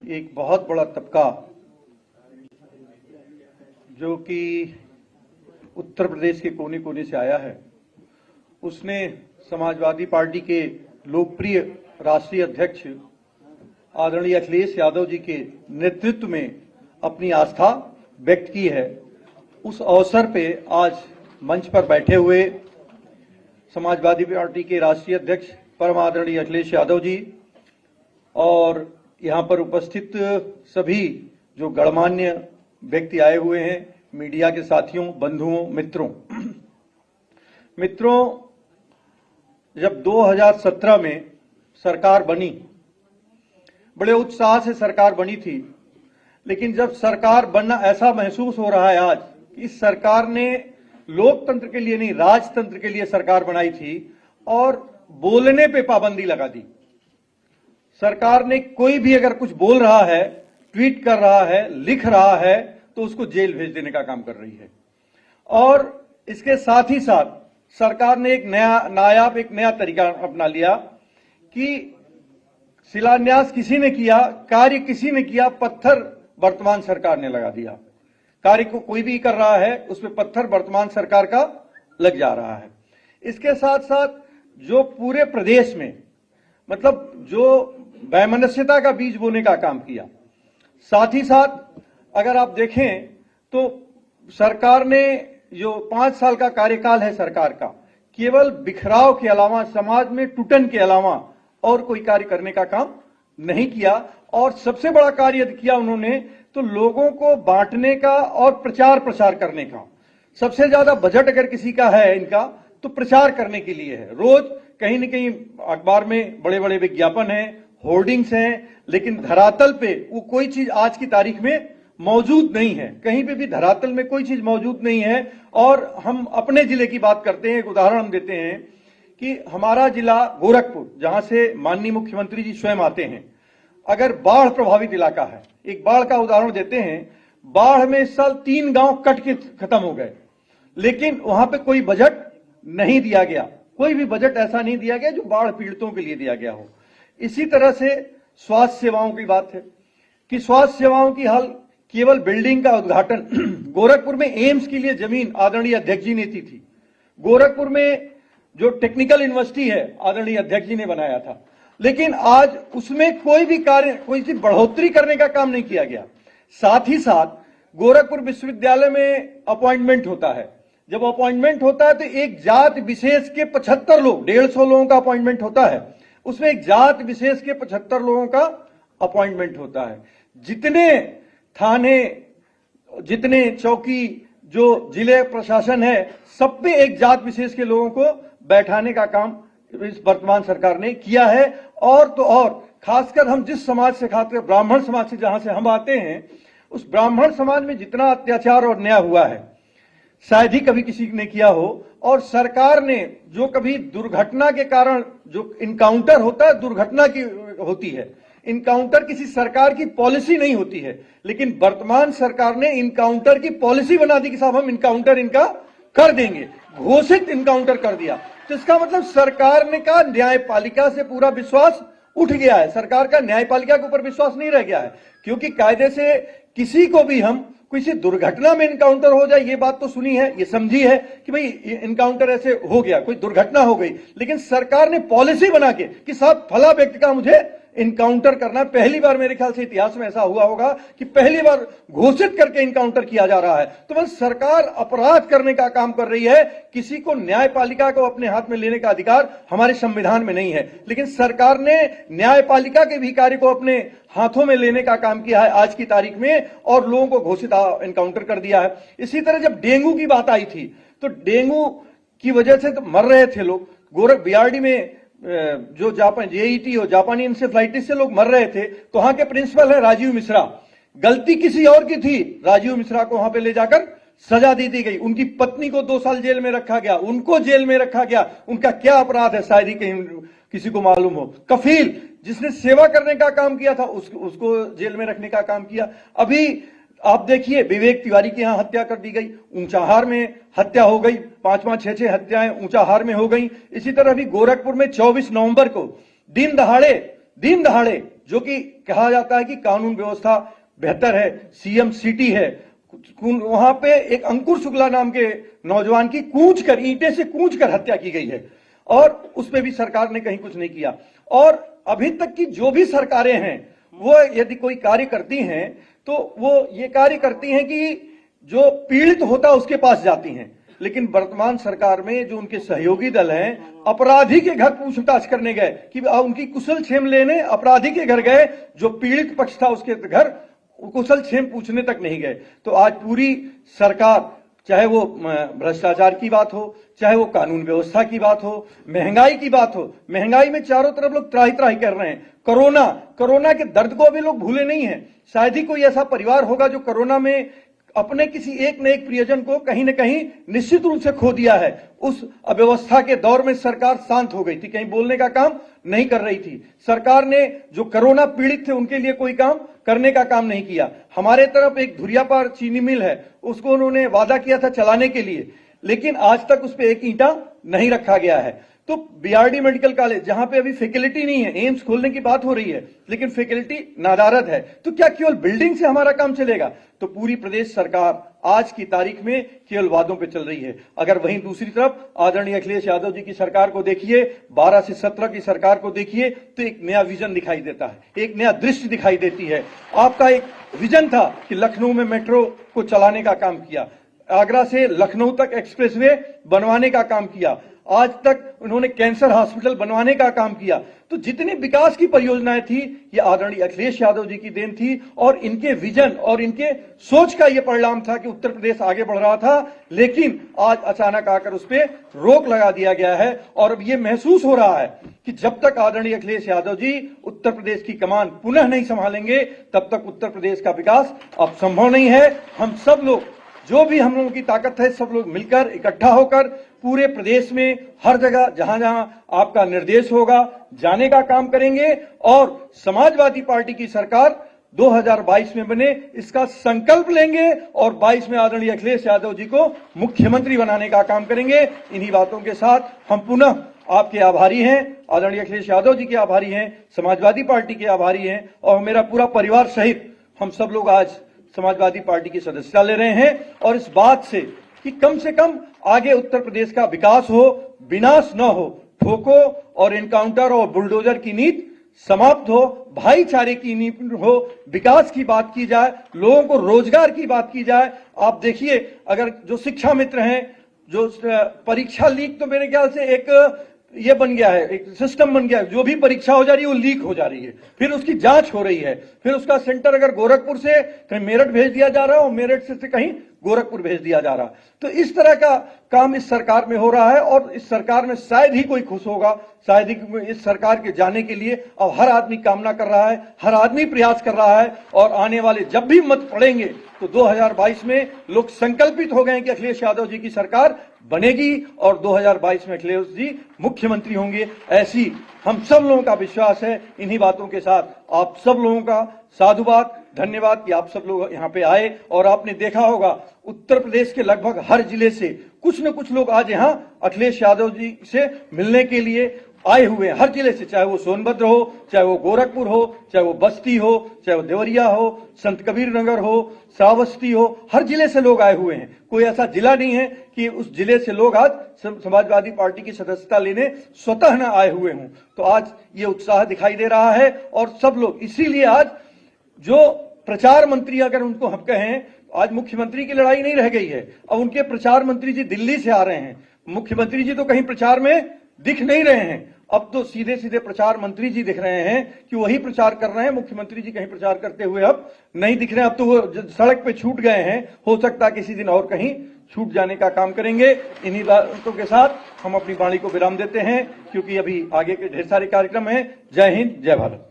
एक बहुत बड़ा तबका जो कि उत्तर प्रदेश के कोने कोने से आया है, उसने समाजवादी पार्टी के लोकप्रिय राष्ट्रीय अध्यक्ष आदरणीय अखिलेश यादव जी के नेतृत्व में अपनी आस्था व्यक्त की है। उस अवसर पे आज मंच पर बैठे हुए समाजवादी पार्टी के राष्ट्रीय अध्यक्ष परम आदरणीय अखिलेश यादव जी और यहाँ पर उपस्थित सभी जो गणमान्य व्यक्ति आए हुए हैं, मीडिया के साथियों, बंधुओं, मित्रों, जब 2017 में सरकार बनी, बड़े उत्साह से सरकार बनी थी, लेकिन जब सरकार बनना ऐसा महसूस हो रहा है आज कि इस सरकार ने लोकतंत्र के लिए नहीं, राजतंत्र के लिए सरकार बनाई थी और बोलने पे पाबंदी लगा दी। सरकार ने कोई भी अगर कुछ बोल रहा है, ट्वीट कर रहा है, लिख रहा है, तो उसको जेल भेज देने का काम कर रही है। और इसके साथ ही साथ सरकार ने एक नया तरीका अपना लिया कि शिलान्यास किसी ने किया, कार्य किसी ने किया, पत्थर वर्तमान सरकार ने लगा दिया। कार्य को कोई भी कर रहा है, उसमें पत्थर वर्तमान सरकार का लग जा रहा है। इसके साथ साथ जो पूरे प्रदेश में मतलब जो वैमनस्यता का बीज बोने का काम किया, साथ ही साथ अगर आप देखें तो सरकार ने जो 5 साल का कार्यकाल है सरकार का, केवल बिखराव के अलावा, समाज में टूटन के अलावा और कोई कार्य करने का काम नहीं किया। और सबसे बड़ा कार्य किया उन्होंने तो लोगों को बांटने का और प्रचार प्रसार करने का। सबसे ज्यादा बजट अगर किसी का है इनका तो प्रचार करने के लिए है। रोज कहीं न कहीं अखबार में बड़े बड़े विज्ञापन हैं, होर्डिंग्स हैं, लेकिन धरातल पे वो कोई चीज आज की तारीख में मौजूद नहीं है। कहीं पे भी धरातल में कोई चीज मौजूद नहीं है। और हम अपने जिले की बात करते हैं, एक उदाहरण हम देते हैं कि हमारा जिला गोरखपुर, जहां से माननीय मुख्यमंत्री जी स्वयं आते हैं, अगर बाढ़ प्रभावित इलाका है, एक बाढ़ का उदाहरण देते हैं। बाढ़ में इस साल 3 गांव कट के खत्म हो गए, लेकिन वहां पे कोई बजट नहीं दिया गया। कोई भी बजट ऐसा नहीं दिया गया जो बाढ़ पीड़ितों के लिए दिया गया हो। इसी तरह से स्वास्थ्य सेवाओं की बात है कि स्वास्थ्य सेवाओं की हाल केवल बिल्डिंग का उद्घाटन गोरखपुर में एम्स के लिए जमीन आदरणीय अध्यक्ष जी ने दी थी। गोरखपुर में जो टेक्निकल यूनिवर्सिटी है आदरणीय अध्यक्ष जी ने बनाया था, लेकिन आज उसमें कोई भी कार्य, कोई सी बढ़ोतरी करने का काम नहीं किया गया। साथ ही साथ गोरखपुर विश्वविद्यालय में अपॉइंटमेंट होता है। जब अपॉइंटमेंट होता है तो एक जात विशेष के 75 लोग, 150 लोगों का अपॉइंटमेंट होता है, उसमें एक जात विशेष के 75 लोगों का अपॉइंटमेंट होता है। जितने थाने, जितने चौकी, जो जिले प्रशासन है, सब पे एक जात विशेष के लोगों को बैठाने का काम इस वर्तमान सरकार ने किया है। और तो और खासकर हम जिस समाज से खाते हैं, ब्राह्मण समाज से जहां से हम आते हैं, उस ब्राह्मण समाज में जितना अत्याचार और अन्याय हुआ है शायद ही कभी किसी ने किया हो। और सरकार ने जो कभी दुर्घटना के कारण जो इनकाउंटर होता है, दुर्घटना की होती है, इनकाउंटर किसी सरकार की पॉलिसी नहीं होती है, लेकिन वर्तमान सरकार ने इनकाउंटर की पॉलिसी बना दी कि साहब हम इनकाउंटर इनका कर देंगे, घोषित इनकाउंटर कर दिया। तो इसका मतलब सरकार ने का न्यायपालिका से पूरा विश्वास उठ गया है। सरकार का न्यायपालिका के ऊपर विश्वास नहीं रह गया है, क्योंकि कायदे से किसी को भी हम किसी दुर्घटना में इनकाउंटर हो जाए, ये बात तो सुनी है, ये समझी है कि भाई इनकाउंटर ऐसे हो गया, कोई दुर्घटना हो गई, लेकिन सरकार ने पॉलिसी बना के कि साहब फला व्यक्ति का मुझे इनकाउंटर करना है। पहली बार मेरे ख्याल से इतिहास में ऐसा हुआ होगा कि पहली बार घोषित करके इनकाउंटर किया जा रहा है। तो बस सरकार अपराध करने का काम कर रही है। किसी को न्यायपालिका को अपने हाथ में लेने का अधिकार हमारे संविधान में नहीं है, लेकिन सरकार ने न्यायपालिका के भी कार्य को अपने हाथों में लेने का काम किया है आज की तारीख में, और लोगों को घोषित इनकाउंटर कर दिया है। इसी तरह जब डेंगू की बात आई थी तो डेंगू की वजह से तो मर रहे थे लोग। गोरख बीआरडी में जो जेईटी हो, जापानी इंसेफ्लाइटिस से लोग मर रहे थे, तो वहां के प्रिंसिपल है राजीव मिश्रा। गलती किसी और की थी, राजीव मिश्रा को वहां पे ले जाकर सजा दे दी गई। उनकी पत्नी को 2 साल जेल में रखा गया, उनको जेल में रखा गया। उनका क्या अपराध है शायद ही कहीं किसी को मालूम हो। कफील जिसने सेवा करने का काम किया था उसको जेल में रखने का काम किया। अभी आप देखिए विवेक तिवारी की यहां हत्या कर दी गई, ऊंचाहार में हत्या हो गई, 5-5, 6-6 हत्याएं ऊंचाहार में हो गई। इसी तरह भी गोरखपुर में 24 नवंबर को दिन दहाड़े जो कि कहा जाता है कि कानून व्यवस्था बेहतर है, सीएम सिटी है, वहां पे एक अंकुर शुक्ला नाम के नौजवान की ईंटे से कूच कर हत्या की गई है और उस पर भी सरकार ने कहीं कुछ नहीं किया। और अभी तक की जो भी सरकारें हैं वो यदि कोई कार्य करती हैं तो वो ये कार्य करती हैं कि जो पीड़ित होता है उसके पास जाती हैं, लेकिन वर्तमान सरकार में जो उनके सहयोगी दल हैं अपराधी के घर पूछताछ करने गए कि उनकी कुशल क्षेम लेने अपराधी के घर गए, जो पीड़ित पक्ष था उसके घर कुशल क्षेम पूछने तक नहीं गए। तो आज पूरी सरकार, चाहे वो भ्रष्टाचार की बात हो, चाहे वो कानून व्यवस्था की बात हो, महंगाई की बात हो, महंगाई में चारों तरफ लोग त्राही त्राही कर रहे हैं। कोरोना के दर्द को अभी लोग भूले नहीं है। शायद ही कोई ऐसा परिवार होगा जो कोरोना में अपने किसी एक न एक प्रियजन को कहीं न कहीं निश्चित रूप से खो दिया है। उस अव्यवस्था के दौर में सरकार शांत हो गई थी, कहीं बोलने का काम नहीं कर रही थी। सरकार ने जो कोरोना पीड़ित थे उनके लिए कोई काम करने का काम नहीं किया। हमारे तरफ एक धुरियापार चीनी मिल है, उसको उन्होंने वादा किया था चलाने के लिए, लेकिन आज तक उस पर एक ईंटा नहीं रखा गया है। तो बीआरडी मेडिकल कॉलेज जहां पे अभी फैसिलिटी नहीं है, एम्स खोलने की बात हो रही है लेकिन फैसिलिटी नादारद है, तो क्या केवल बिल्डिंग से हमारा काम चलेगा? तो पूरी प्रदेश सरकार आज की तारीख में केवल वादों पे चल रही है। अगर वहीं दूसरी तरफ आदरणीय अखिलेश यादव जी की सरकार को देखिए, 12 से 17 की सरकार को देखिए, तो एक नया विजन दिखाई देता है, एक नया दृश्य दिखाई देती है। आपका एक विजन था कि लखनऊ में मेट्रो को चलाने का काम किया, आगरा से लखनऊ तक एक्सप्रेसवे बनवाने का काम किया, आज तक उन्होंने कैंसर हॉस्पिटल बनवाने का काम किया। तो जितनी विकास की परियोजनाएं थी ये आदरणीय अखिलेश यादव जी की देन थी और इनके विजन और इनके सोच का ये परिणाम था कि उत्तर प्रदेश आगे बढ़ रहा था। लेकिन आज अचानक आकर उस पर रोक लगा दिया गया है और अब ये महसूस हो रहा है कि जब तक आदरणीय अखिलेश यादव जी उत्तर प्रदेश की कमान पुनः नहीं संभालेंगे तब तक उत्तर प्रदेश का विकास अब संभव नहीं है। हम सब लोग, जो भी हम लोगों की ताकत है, सब लोग मिलकर इकट्ठा होकर पूरे प्रदेश में हर जगह जहां जहां आपका निर्देश होगा जाने का काम करेंगे और समाजवादी पार्टी की सरकार 2022 में बने इसका संकल्प लेंगे और 22 में आदरणीय अखिलेश यादव जी को मुख्यमंत्री बनाने का काम करेंगे। इन्हीं बातों के साथ हम पुनः आपके आभारी हैं, आदरणीय अखिलेश यादव जी के आभारी हैं, समाजवादी पार्टी के आभारी हैं और मेरा पूरा परिवार सहित हम सब लोग आज समाजवादी पार्टी की सदस्यता ले रहे हैं और इस बात से कि कम से कम आगे उत्तर प्रदेश का विकास हो, विनाश न हो, ठोको और एनकाउंटर और बुलडोजर की नीति समाप्त हो, भाईचारे की नीति हो, विकास की बात की जाए, लोगों को रोजगार की बात की जाए। आप देखिए, अगर जो शिक्षा मित्र हैं, जो परीक्षा लीक, तो मेरे ख्याल से एक ये बन गया है, एक सिस्टम बन गया है, जो भी परीक्षा हो जा रही है वो लीक हो जा रही है, फिर उसकी जांच हो रही है, फिर उसका सेंटर अगर गोरखपुर से कहीं मेरठ भेज दिया जा रहा है और मेरठ से कहीं गोरखपुर भेज दिया जा रहा है। तो इस तरह का काम इस सरकार में हो रहा है और इस सरकार में शायद ही कोई खुश होगा, शायद ही इस सरकार के जाने के लिए अब हर आदमी कामना कर रहा है, हर आदमी प्रयास कर रहा है और आने वाले जब भी मत पड़ेंगे तो 2022 में लोग संकल्पित हो गए हैं कि अखिलेश यादव जी की सरकार बनेगी और 2022 में अखिलेश जी मुख्यमंत्री होंगे। ऐसी हम सब लोगों का विश्वास है। इन्हीं बातों के साथ आप सब लोगों का साधुवाद, धन्यवाद कि आप सब लोग यहाँ पे आए और आपने देखा होगा उत्तर प्रदेश के लगभग हर जिले से कुछ न कुछ लोग आज यहाँ अखिलेश यादव जी से मिलने के लिए आए हुए हैं, हर जिले से, चाहे वो सोनभद्र हो, चाहे वो गोरखपुर हो, चाहे वो बस्ती हो, चाहे वो देवरिया हो, संत कबीर नगर हो, श्रावस्ती हो, हर जिले से लोग आए हुए हैं। कोई ऐसा जिला नहीं है कि उस जिले से लोग आज समाजवादी पार्टी की सदस्यता लेने स्वतः न आए हुए हों। तो आज ये उत्साह दिखाई दे रहा है और सब लोग, इसीलिए आज जो प्रचार मंत्री, अगर उनको हम कहें, आज मुख्यमंत्री की लड़ाई नहीं रह गई है, अब उनके प्रचार मंत्री जी दिल्ली से आ रहे हैं। मुख्यमंत्री जी तो कहीं प्रचार में दिख नहीं रहे हैं, अब तो सीधे सीधे प्रचार मंत्री जी दिख रहे हैं कि वही प्रचार कर रहे हैं। मुख्यमंत्री जी कहीं प्रचार करते हुए अब नहीं दिख रहे हैं, अब तो वो सड़क पे छूट गए हैं। हो सकता है किसी दिन और कहीं छूट जाने का काम करेंगे। इन्हीं बातों के साथ हम अपनी वाणी को विराम देते हैं क्योंकि अभी आगे के ढेर सारे कार्यक्रम हैं। जय हिंद, जय भारत।